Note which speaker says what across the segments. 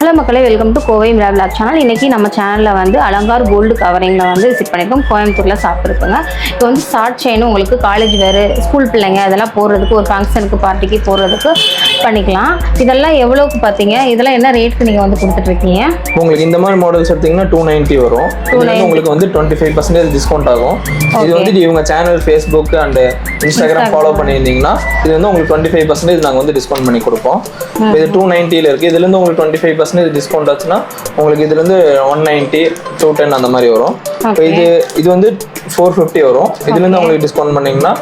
Speaker 1: Hello மக்களே, welcome to Kovai Meera vlog channel. இன்றைக்கி நம்ம சேனலில் வந்து அலங்கார் கோல்டு கவரிங்கில் வந்து விசிட் பண்ணியிருக்கோம். கோயம்புத்தூரில் சாப்பிட்ருக்கோங்க. இப்போ வந்து ஷார்ட் செயினும் உங்களுக்கு காலேஜ் வேறு, ஸ்கூல் பிள்ளைங்க அதெல்லாம் போடுறதுக்கு, ஒரு ஃபங்க்ஷனுக்கு பார்ட்டிக்கு போடுறதுக்கு பண்ணிக்கலாம். இதெல்லாம் எவ்வளோக்கு பார்த்தீங்க? இதெல்லாம் என்ன ரேட்டுக்கு நீங்கள் வந்து கொடுத்துட்ருக்கீங்க?
Speaker 2: உங்களுக்கு இந்த மாதிரி மாடல்ஸ் எடுத்தீங்கன்னா 290 வரும். இது வந்து உங்களுக்கு வந்து 25% டிஸ்கவுண்ட் ஆகும். இது வந்து இவங்க channel Facebook and Instagram follow பண்ணியிருந்தீங்கன்னா இது வந்து உங்களுக்கு 25% நாங்கள் வந்து டிஸ்கவுண்ட் பண்ணி கொடுப்போம். இது 290 இருக்குது. இதுலேருந்து உங்களுக்கு 25% டிஸ்கவுண்ட் ஆச்சுன்னா உங்களுக்கு இதுலேருந்து 190, 210 அந்த மாதிரி வரும். இப்போ இது வந்து 450 வரும். இதுலேருந்து உங்களுக்கு டிஸ்கவுண்ட் பண்ணிங்கன்னா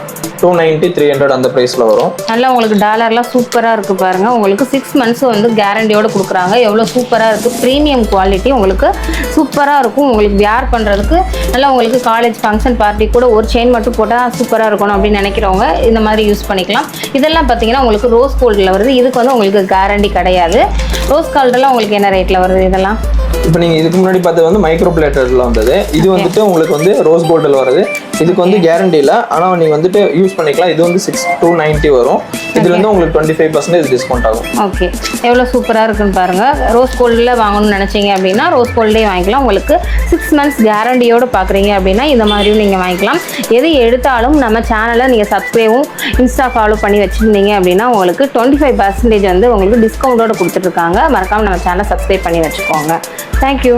Speaker 2: 290, 300 அந்த ப்ரைஸில் வரும்.
Speaker 1: நல்லா உங்களுக்கு டாலர்லாம் சூப்பராக இருக்குது பாருங்கள். உங்களுக்கு 6 months வந்து கேரண்டியோடு கொடுக்குறாங்க. எவ்வளோ சூப்பராக இருக்குது. ப்ரீமியம் குவாலிட்டி உங்களுக்கு சூப்பராக இருக்கும். உங்களுக்கு வியர் பண்ணுறதுக்கு நல்லா உங்களுக்கு காலேஜ் ஃபங்க்ஷன் பார்ட்டி கூட ஒரு செயின் மட்டும் போட்டால் சூப்பராக இருக்கணும் அப்படின்னு நினைக்கிறவங்க இந்த மாதிரி யூஸ் பண்ணிக்கலாம். இதெல்லாம் பார்த்தீங்கன்னா உங்களுக்கு ரோஸ் கோல்டில் வருது. இதுக்கு வந்து உங்களுக்கு கேரண்டி கிடையாது. ரோஸ் கோல்டெல்லாம் உங்களுக்கு என்ன ரேட்டில் வருது இதெல்லாம்?
Speaker 2: இப்போ நீங்கள் இதுக்கு முன்னாடி பார்த்தது வந்து மைக்ரோ பிளேட்டரில் வந்தது. இது வந்துட்டு உங்களுக்கு வந்து ரோஸ் கோல்டில் வருது. இதுக்கு வந்து கேரண்டி இல்லை, ஆனால் நீங்கள் வந்துட்டு யூஸ் பண்ணிக்கலாம். இது வந்து 290 வரும். இதுலேருந்து உங்களுக்கு 25% டிஸ்கவுண்ட் ஆகும்.
Speaker 1: ஓகே, எவ்வளோ சூப்பராக இருக்குன்னு பாருங்கள். ரோஸ் கோல்டில் வாங்கணும்னு நினச்சிங்க அப்படின்னா ரோஸ் கோல்டே வாங்கிக்கலாம். உங்களுக்கு 6 months கேரண்டியோடு பார்க்குறீங்க அப்படின்னா இந்த மாதிரியும் நீங்கள் வாங்கிக்கலாம். எது எடுத்தாலும் நம்ம சேனலை நீங்கள் சப்ஸ்கிரைபும் இன்ஸ்டா ஃபாலோ பண்ணி வச்சுருந்தீங்க அப்படின்னா உங்களுக்கு 25% வந்து உங்களுக்கு டிஸ்கவுண்ட்டோடு கொடுத்துட்ருக்காங்க. மறக்காமல் நம்ம சேனலை சப்ஸ்கிரைப் பண்ணி வச்சுக்கோங்க. தேங்க்யூ.